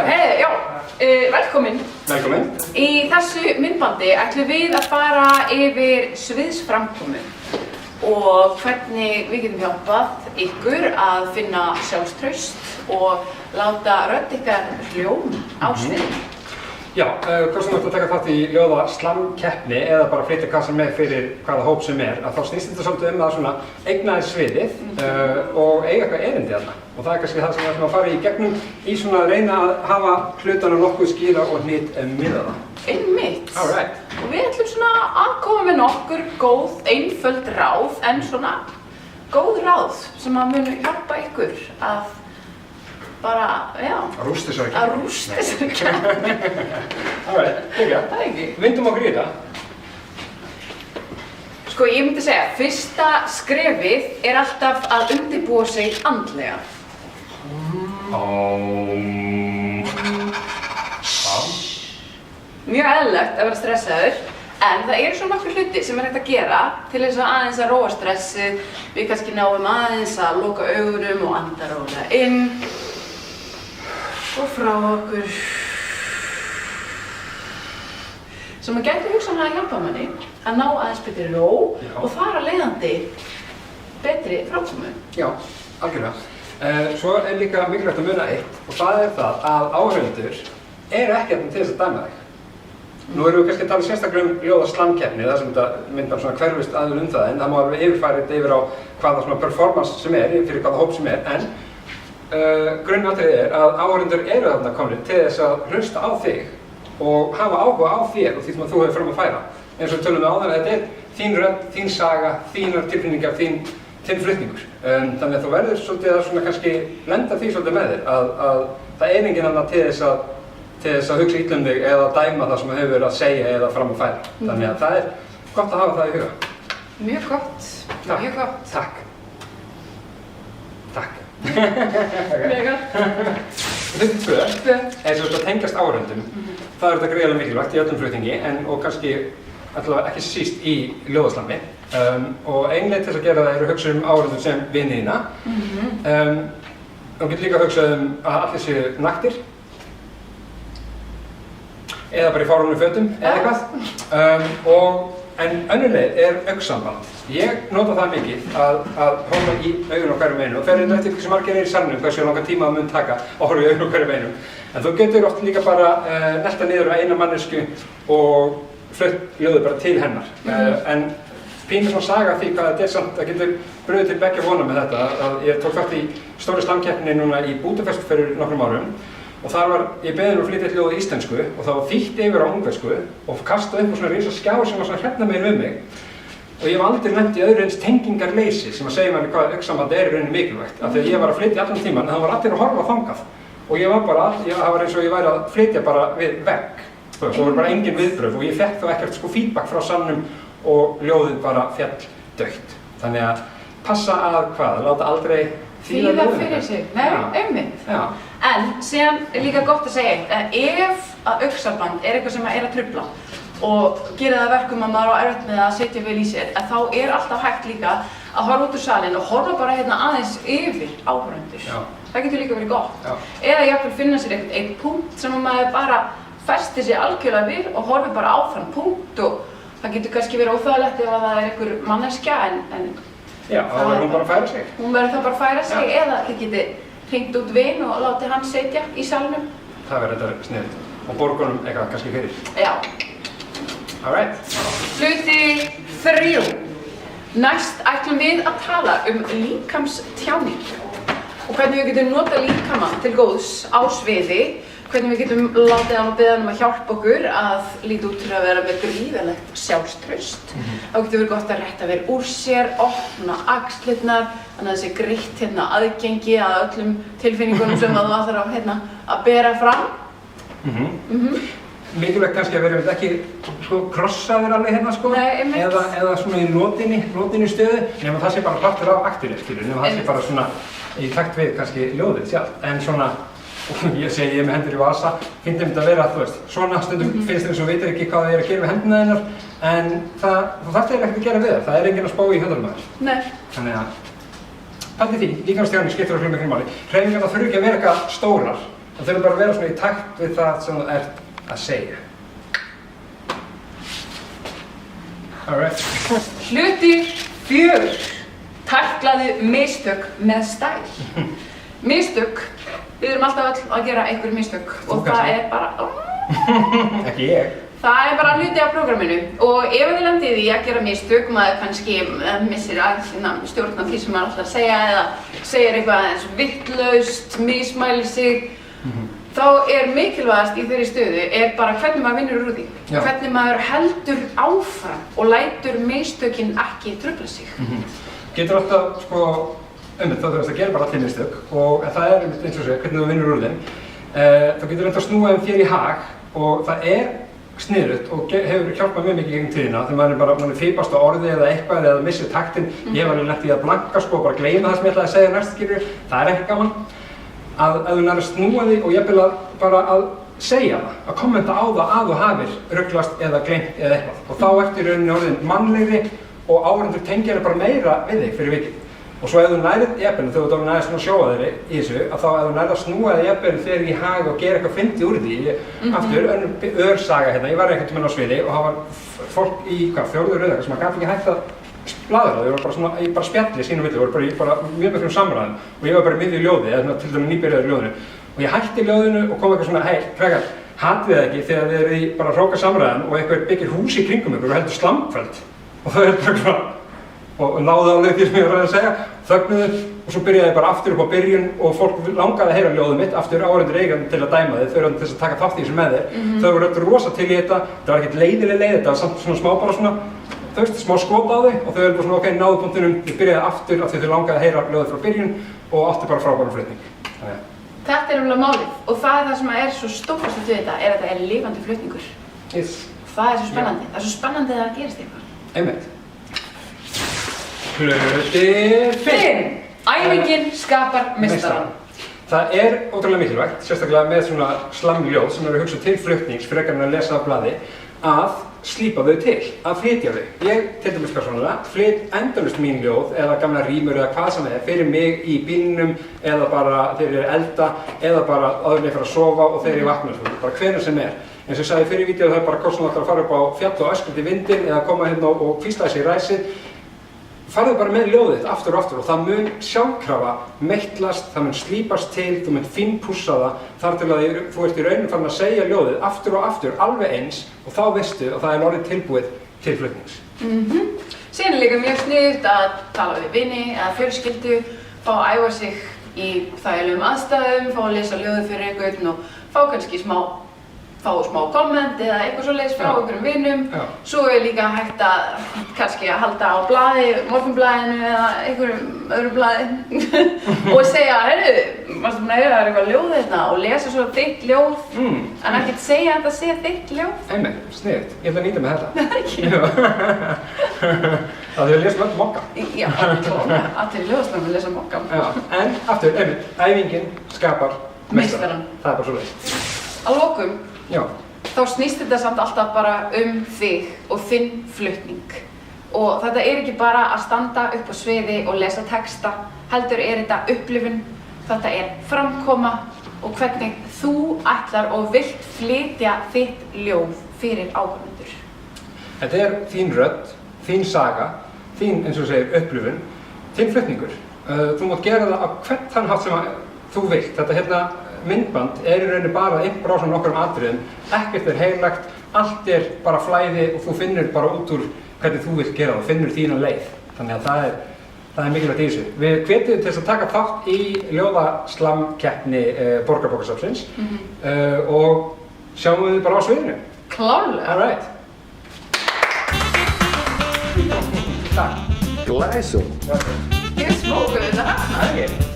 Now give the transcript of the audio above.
Hei, já, velkomin. Velkomin. Í þessu myndbandi ætlum við að fara yfir sviðsframkomu og hvernig við getum hjálpað ykkur að finna sjálfstraust og láta rödd ykkar hljóm á sviðinu. Já, hvort sem þú ert að taka þátt í ljóða slamkeppni eða bara flytja hvað sem er fyrir hvaða hóp sem er, að þá snýst þetta svolítið að svona eignaði sviðið og eiga eitthvað erindi þarna. Og það er kannski það sem við ætlum að fara í gegnum í svona að reyna að hafa hlutana nokkuð skýra og hnýtt miðaða. Einmitt. Alright. Og við ætlum svona að koma með nokkur góð, einföld ráð, en svona góð ráð sem að munu hjálpa ykkur að bara, já. Að rústa þessari keppni. Að rústa þessari keppni. Alright, tekja. Það ekki. Vindum okkur í þetta. Sko, ég myndi segja, fyrsta skrefið er alltaf að undirbúa sig andlega. Mjög eðlilegt að vera stressaður, en það eru svona nokkur hluti sem er hægt að gera til þess að aðeins að róa stressið. Við kannski náum aðeins að loka augunum og anda rólega inn og frá okkur. Sem að gæti hugsanlega að hjálpa manni að ná aðeins betri ró og þar að leiðandi betri framkomu. Já, algjörlega. Svo er líka mikilvægt að muna eitt og það er það að áhorfendur eru ekki til þess að dæma þig. Nú erum við kannski að tala sérstaklega um ljóða slamkeppni, það sem þetta myndar svona hverfist aðeins það, en það má alveg yfirfæra þetta yfir á hvaða svona performance sem er, fyrir hvaða hóp sem er, en grunnatriðið er að áhorfendur eru þarna komnir til þess að hlusta á þig og hafa áhuga á þér og því sem þú hefur fram að færa. Eins og við tölum við áðan að þetta er þín rödd, þín saga, þínar tilfinningar, þinn flutningur. Þannig að þú verður svolítið að svona kannski lenda því svolítið með þér að það er enginn annar til þess að hugsa illa um þig eða dæma það sem þú hefur verið að segja eða fram að færa. Þannig að það er gott að hafa það í huga. Mjög gott. Mjög gott. Takk. Takk. Mjög gott. Hluti 2 er svo að tengjast áhorfendum. Það er þetta greiðlega mikilvægt í öllum flutningi og kannski allavega ekki síst í ljóðaslammi. Og ein leið til að gera það er að hugsa um áhorfendur sem vini þína. Þú getur líka að hugsa um að allir séu naktir. Eða bara í fáránlegum fötum eða eitthvað. En önnur leið er augnsamband. Ég nota það mikið að horfa í augun á hverjum einum og fer eftir hversu margir er í salnum, hversu langan tíma það mun taka að horfa í augun á hverjum einum. En þú getur oft líka bara nelta niður á eina mannesku og flutt ljóðið bara til hennar. En pínur svona saga því hvað þetta er samt, það getur brugðið til beggja vona með þetta. Ég tók þátt í stóri slamkeppni núna í Búdapest fyrir nokkrum árum. Og þar var ég beðinn að flytja eitt ljóð í íslensku og það var þýtt yfir á ungversku og kastaði upp á svona risa skjá sem var svona hérna megin við mig. Og ég hef aldrei nefnt í öðru eins tengingarleysi sem að segja manni hvað augnsamband er í rauninni mikilvægt. Af því að ég var að flytja allan tíman en það var allir að horfa þangað. Og ég var bara, það var eins og ég væri að flytja bara við vegg. Það voru bara engin viðbrögð og ég fékk þá ekkert feedback frá salnum og ljóðið bara féll dautt. Þannig að passa að hvað, láta aldrei þýða fyrir sig. Nei, einmitt. En síðan er líka gott að segja eitt, að ef að augnsamband er eitthvað sem er að trufla og gera það verkum að maður á erfitt með að setja vel í sér, að þá er alltaf hægt líka að horfa út úr salinn og horfa bara hérna aðeins yfir áhorfendur. Það getur líka verið gott. Eða jafnvel finna sér eitthvað einn punkt sem maður bara festir sig algjörlega við og horfi bara á þann punkt og það getur kannski verið óþægilegt ef að það er einhver manneskja en já, þá verður hún bara að færa sig. Hún verður þá bara að færa sig eða þið getið hringt út vin og látið hann setja í salnum. Það verður þetta sniðugt. Og borgunum eitthvað kannski fyrir. Já. Alright. Hluti 3. Næst ætlum við að tala líkamstjáningu og hvernig við getum notað líkamann til góðs á sviði, hvernig við getum látið hann og beðið hann að hjálpa okkur að líta út til að vera með gríðarlegt sjálfstraust. Þá getur verið gott að rétta vel úr sér, opna axlirnar, þannig að þessi greitt aðgengi að öllum tilfinningunum sem þú ætlar að bera fram. Mikilvægt kannski að vera ekki krossaður alveg hérna sko, eða svona í lotinni stöðu, nema það sé bara partur af aktinni, nema það sé bara svona í takt við kannski ljóðið sjálf. En svona, ég segi ég með hendur í vasa, finnst þetta að vera, þú veist, svona stundum finnst þér eins og veitir ekki hvað það er að gera með hendina þinnar, en þú þarft eiginlega ekkert að gera við það, það er enginn að spá í höndunum aðeins. Nei. Þannig að haldið því, líkamsþjálfing skiptir okkur miklu máli. Hreyfingarnar þurfa ekki að vera eitthvað stórar. Það þurfa bara að vera svona í takt við það sem þú ert að segja. Alright. Hluti 4. Tæklaðu mistök með stæl. Mistök, við erum alltaf öll að gera einhver mistök og það er bara... Ekki ég. Það er bara hluti af prógraminu og ef þið lendið í að gera mistök, maður kannski missir að stjórna því sem maður alltaf að segja eða segir eitthvað eins vittlaust, mismælir sig, þá er mikilvægast í þeirri stöðu er bara hvernig maður vinnur úr því. Hvernig maður heldur áfram og lætur mistökin ekki trufla sig. Getur alltaf, sko, þá þú veist að gera bara allir mistök og það er eins og segja hvernig þú vinnur úr þeim. Þá getur alltaf snúað þér í hag og það er sniðrugt og hefur hjálpað mjög mikið gegn tíðina þegar maður er fýbast á orði eða eitthvað eða missir taktinn. Ég hef alveg lent í að blanka sko og bara gleyma það sem ég ætlaði að segja næst, skilur. Það er ekki gaman. Að þú nær að snúa því og jafnvel bara að segja það, að kommenta á það að þú hafir ruglast eða gleymt eða eitthvað. Og þá ertu í rauninni orðin mannlegri og áhorfendur tengja þér bara meira við þig fyrir vikið. Og svo ef þú nærið jafnvel, þegar þú nærið svona sjóa þeirri í þessu, að þá ef þú nærið að snúa þig jafnvel þegar í hag og gera eitthvað fyndið úr því. Aftur, önnur örsaga hérna, ég var einhvern tímann á sviði og það var fólk í, fjórðu rauðaka sem gat ekki hægt að blaðra. Þau voru bara svona, í bara spjalli sínum milli, voru bara mjög miklum samræðum og ég var bara í miðju ljóði, eða til dæmis nýbyrjaður í ljóðinu. Og ég hætti ljóðinu og kom eitthvað svona, hei, krakkar, hatið þið ekki þegar þið eru í bara hróka samræðan og eitthvað byggir hús í kringum ykkur og heldur slamkvöld. Og þau eru bara svona, og náðu alveg því sem ég var að segja, þögnuðu og svo byrjaði ég bara aftur upp á byrjun og fólk langaði að heyra ljóðið mitt, aftur áhorfendur eiga til að dæma þið, þau eru til að taka þátt í þessu með þér. Þau voru öll rosa til í þetta, það var ekkert leiðileg leið, þetta var samt svona smá bara svona, þú veist, smá skot á þig og þau eru bara svona ok, náðu punktinum, ég byrjaði aftur af því þau langaði að heyra ljóðið frá byrjun og átti bara frábæran flutning. Þetta er alveg málið og það er það sem er svo stórkostlegt við þetta, er að þetta er lifandi flutningur. Það er svo spennandi, það er svo spennandi að það gerist eitthvað. Einmitt. Hluti 5. Æfingin skapar meistarann. Það er ótrúlega mikilvægt, sérstaklega með svona slamljóð sem eru hugsað til flutnings frekar en að lesa af blaði, að slípa þau til, að flytja þau. Ég, til dæmis persónulega, flyt endalaust mín ljóð eða gamla rímur eða hvað sem er fyrir mig í bílnum eða bara þegar ég er elda eða bara áður en ég fer að sofa og þegar ég vakna, bara hvenær sem er. Eins og ég sagði fyrir vídeó það er bara kostum að fara upp á fjall og öskrandi vindinn eða koma hérna og hvísla þessi í ræsið. Farðu bara með ljóðið þitt aftur og aftur og það mun sjálfkrafa meittlast, það mun slípast til, þú mun fínpússa það þar til að þú ert í rauninni farin að segja ljóðið aftur og aftur alveg eins og þá veistu að það er orðið tilbúið til flutnings. Síðan er líka mjög sniðugt að tala við vini eða fjölskyldu, fá að æfa sig í þægilegum aðstæðum, fá að lesa ljóðið fyrir einhvern og fá kannski smá komment eða eitthvað svoleiðis frá einhverjum vinum. Svo er líka hægt að kannski að halda á blaði, Morgunblaðinu eða einhverjum öðrum blaði og segja, heyrðu, varstu búin að heyra það er eitthvað ljóð hérna og lesa svo þitt ljóð en ekkert segja að það sé þitt ljóð. Einmitt, sniðugt. Ég ætla að nýta með þetta. Ekki. Það er að lesa með mokka. Já, allir ljóðsmenn að lesa mokka. En aftur, einmitt, æfingin skapar meistarann. Það er bara svoleiðis. Að lokum, já. Þá snýst þetta samt alltaf bara þig og þinn flutning. Og þetta er ekki bara að standa upp á sviði og lesa texta, heldur er þetta upplifun, þetta er framkoma og hvernig þú ætlar og vilt flytja þitt ljóð fyrir áhorfendur. Þetta er þín rödd, þín saga, þín, eins og segir, upplifun, þinn flutningur. Þú mátt gera það á hvern þann hátt sem þú vilt. Þetta hérna myndband er í rauninni bara að impra á svona nokkrum atriðum, ekkert er heilagt, allt er bara flæði og þú finnur bara út úr hvernig þú vilt gera það, finnur þína leið. Þannig að það er mikilvægt í þessu. Við hvetjum til þess að taka þátt í ljóðaslamkeppni Borgarbókasafnsins og sjáum við bara á sviðinu. Klárlega! All right. Takk. Glæsum. Ég smókuð þetta. Það er ekki.